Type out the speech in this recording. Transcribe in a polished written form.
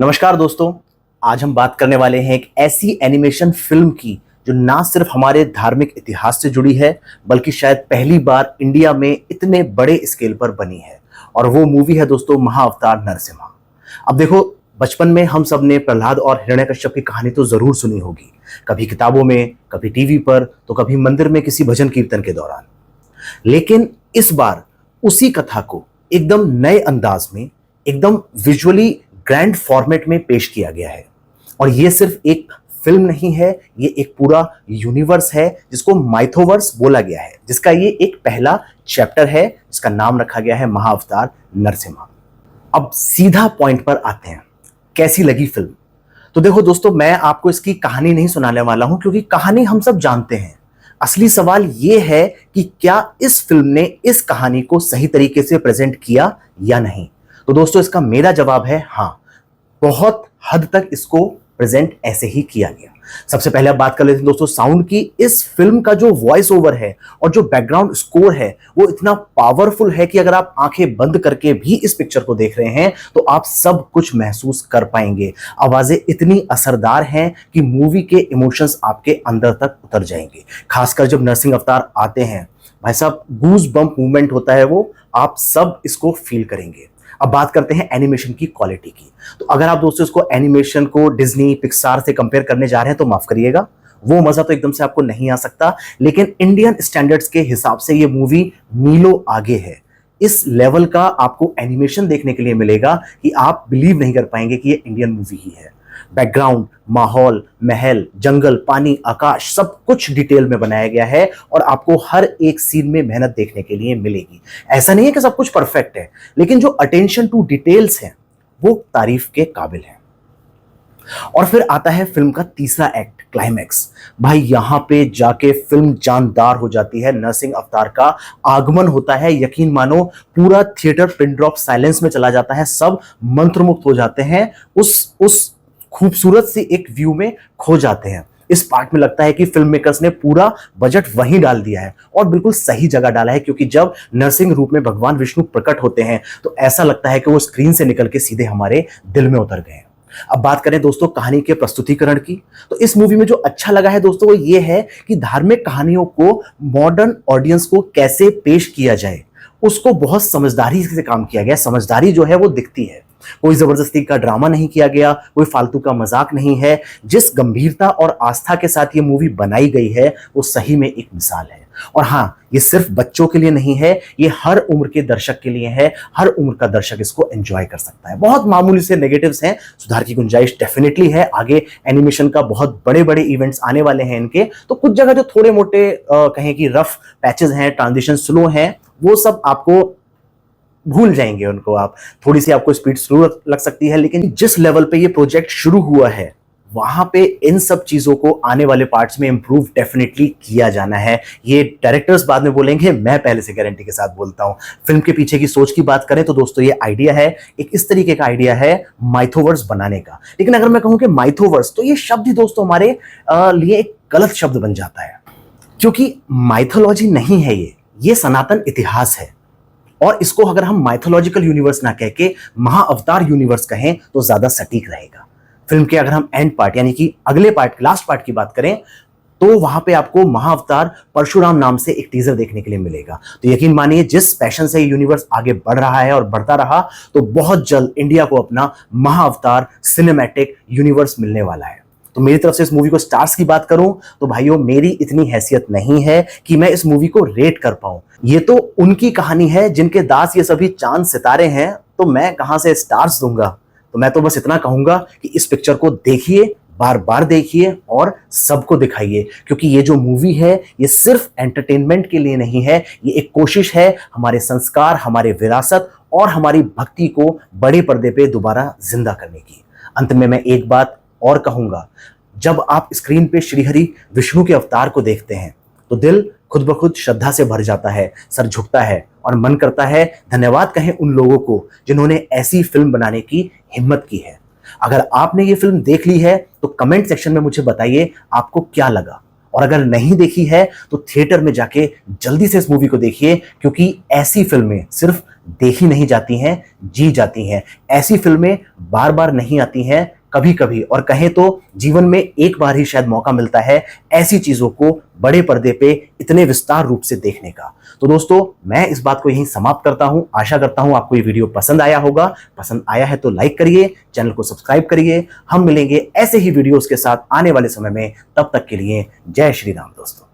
नमस्कार दोस्तों। आज हम बात करने वाले हैं एक ऐसी एनिमेशन फिल्म की जो ना सिर्फ हमारे धार्मिक इतिहास से जुड़ी है बल्कि शायद पहली बार इंडिया में इतने बड़े स्केल पर बनी है। और वो मूवी है दोस्तों महाअवतार नरसिम्हा। अब देखो, बचपन में हम सब ने प्रहलाद और हिरण्यकश्यप की कहानी तो जरूर सुनी होगी, कभी किताबों में, कभी टीवी पर, तो कभी मंदिर में किसी भजन कीर्तन के दौरान। लेकिन इस बार उसी कथा को एकदम नए अंदाज में, एकदम विजुअली ग्रैंड फॉर्मेट में पेश किया गया है। और ये सिर्फ एक फिल्म नहीं है, ये एक पूरा यूनिवर्स है जिसको माइथोवर्स बोला गया है, जिसका ये एक पहला चैप्टर है जिसका नाम रखा गया है महाअवतार नरसिम्हा। अब सीधा पॉइंट पर आते हैं, कैसी लगी फिल्म। तो देखो दोस्तों, मैं आपको इसकी कहानी नहीं सुनाने वाला हूं क्योंकि कहानी हम सब जानते हैं। असली सवाल यह है कि क्या इस फिल्म ने इस कहानी को सही तरीके से प्रेजेंट किया या नहीं। तो दोस्तों, इसका मेरा जवाब है हाँ, बहुत हद तक इसको प्रेजेंट ऐसे ही किया गया। सबसे पहले आप बात कर लेते हैं दोस्तों साउंड की। इस फिल्म का जो वॉइस ओवर है और जो बैकग्राउंड स्कोर है वो इतना पावरफुल है कि अगर आप आंखें बंद करके भी इस पिक्चर को देख रहे हैं तो आप सब कुछ महसूस कर पाएंगे। आवाजें इतनी असरदार हैं कि मूवी के इमोशंस आपके अंदर तक उतर जाएंगे। खासकर जब नरसिंह अवतार आते हैं, भाई साहब, गूज बम्प मूवमेंट होता है, वो आप सब इसको फील करेंगे। अब बात करते हैं एनिमेशन की क्वालिटी की। तो अगर आप दोस्तों इसको एनिमेशन को डिज्नी पिक्सार से कंपेयर करने जा रहे हैं तो माफ करिएगा, वो मजा तो एकदम से आपको नहीं आ सकता। लेकिन इंडियन स्टैंडर्ड्स के हिसाब से ये मूवी मीलों आगे है। इस लेवल का आपको एनिमेशन देखने के लिए मिलेगा कि आप बिलीव नहीं कर पाएंगे कि ये इंडियन मूवी ही है। बैकग्राउंड, माहौल, महल, जंगल, पानी, आकाश, सब कुछ डिटेल में बनाया गया है और आपको हर एक सीन में मेहनत देखने के लिए मिलेगी। ऐसा नहीं है कि सब कुछ परफेक्ट है, लेकिन जो अटेंशन टू डिटेल्स है वो तारीफ के काबिल है। और फिर आता है फिल्म का तीसरा एक्ट, क्लाइमैक्स। भाई यहां पे जाके फिल्म जानदार हो जाती है। नरसिंह अवतार का आगमन होता है, यकीन मानो पूरा थिएटर पिन ड्रॉप साइलेंस में चला जाता है, सब मंत्रमुग्ध हो जाते हैं, उस खूबसूरत सी एक व्यू में खो जाते हैं। इस पार्ट में लगता है कि फिल्म मेकर्स ने पूरा बजट वहीं डाल दिया है और बिल्कुल सही जगह डाला है, क्योंकि जब नरसिंह रूप में भगवान विष्णु प्रकट होते हैं तो ऐसा लगता है कि वो स्क्रीन से निकल के सीधे हमारे दिल में उतर गए हैं। अब बात करें दोस्तों कहानी के प्रस्तुतिकरण की, तो इस मूवी में जो अच्छा लगा है दोस्तों वो ये है कि धार्मिक कहानियों को मॉडर्न ऑडियंस को कैसे पेश किया जाए, उसको बहुत समझदारी से काम किया गया। समझदारी जो है वो दिखती है, कोई जबरदस्ती का ड्रामा नहीं किया गया, कोई फालतू का मजाक नहीं है। जिस गंभीरता और आस्था के साथ ये मूवी बनाई गई है वो सही में एक मिसाल है। और हाँ, ये सिर्फ बच्चों के लिए नहीं है, ये हर उम्र के दर्शक के लिए है। हर उम्र का दर्शक इसको एंजॉय कर सकता है। बहुत मामूली से नेगेटिव्स हैं, सुधार की गुंजाइश डेफिनेटली है। आगे एनिमेशन का बहुत बड़े बड़े इवेंट्स आने वाले हैं इनके, तो कुछ जगह जो थोड़े मोटे कहें कि रफ पैचेस हैं, ट्रांजिशन स्लो हैं, वो सब आपको भूल जाएंगे उनको आप। थोड़ी सी आपको स्पीड स्लो लग सकती है, लेकिन जिस लेवल पे ये प्रोजेक्ट शुरू हुआ है वहां पे इन सब चीजों को आने वाले पार्ट्स में इंप्रूव डेफिनेटली किया जाना है। ये डायरेक्टर्स बाद में बोलेंगे, मैं पहले से गारंटी के साथ बोलता हूं। फिल्म के पीछे की सोच की बात करें तो दोस्तों ये आइडिया है, एक इस तरीके का आइडिया है माइथोवर्स बनाने का। लेकिन अगर मैं कहूं कि माइथोवर्स, तो ये शब्द ही दोस्तों हमारे लिए एक गलत शब्द बन जाता है, क्योंकि माइथोलॉजी नहीं है ये सनातन इतिहास है। और इसको अगर हम माइथोलॉजिकल यूनिवर्स ना कह के महाअवतार यूनिवर्स कहें तो ज्यादा सटीक रहेगा। फिल्म के अगर हम एंड पार्ट यानी कि अगले पार्ट, लास्ट पार्ट की बात करें तो वहां पे आपको महाअवतार परशुराम नाम से एक टीजर देखने के लिए मिलेगा। तो यकीन मानिए, जिस पैशन से यूनिवर्स आगे बढ़ रहा है और बढ़ता रहा, तो बहुत जल्द इंडिया को अपना महाअवतार सिनेमैटिक यूनिवर्स मिलने वाला है। तो मेरी तरफ से इस मूवी को स्टार्स की बात करूं तो भाइयों, मेरी इतनी हैसियत नहीं है कि मैं इस मूवी को रेट कर पाऊं। ये तो उनकी कहानी है जिनके दास ये सभी चांद सितारे हैं, तो मैं कहां से स्टार्स दूंगा। तो मैं तो बस इतना कहूंगा कि इस पिक्चर को देखिए, बार बार देखिए और सबको दिखाइए, क्योंकि ये जो मूवी है ये सिर्फ एंटरटेनमेंट के लिए नहीं है, ये एक कोशिश है हमारे संस्कार, हमारे विरासत और हमारी भक्ति को बड़े पर्दे पे दोबारा जिंदा करने की। अंत में मैं एक बात और कहूंगा, जब आप स्क्रीन पे श्रीहरि विष्णु के अवतार को देखते हैं तो दिल खुद ब खुद श्रद्धा से भर जाता है, सर झुकता है और मन करता है धन्यवाद कहें उन लोगों को जिन्होंने ऐसी फिल्म बनाने की हिम्मत की है। अगर आपने ये फिल्म देख ली है तो कमेंट सेक्शन में मुझे बताइए आपको क्या लगा। और अगर नहीं देखी है तो थिएटर में जाके जल्दी से इस मूवी को देखिए, क्योंकि ऐसी फिल्में सिर्फ देखी नहीं जाती हैं, जी जाती हैं। ऐसी फिल्में बार बार नहीं आती हैं, कभी कभी, और कहें तो जीवन में एक बार ही शायद मौका मिलता है ऐसी चीजों को बड़े पर्दे पे इतने विस्तार रूप से देखने का। तो दोस्तों, मैं इस बात को यहीं समाप्त करता हूं। आशा करता हूं आपको ये वीडियो पसंद आया होगा। पसंद आया है तो लाइक करिए, चैनल को सब्सक्राइब करिए। हम मिलेंगे ऐसे ही वीडियोस के साथ आने वाले समय में। तब तक के लिए जय श्री राम दोस्तों।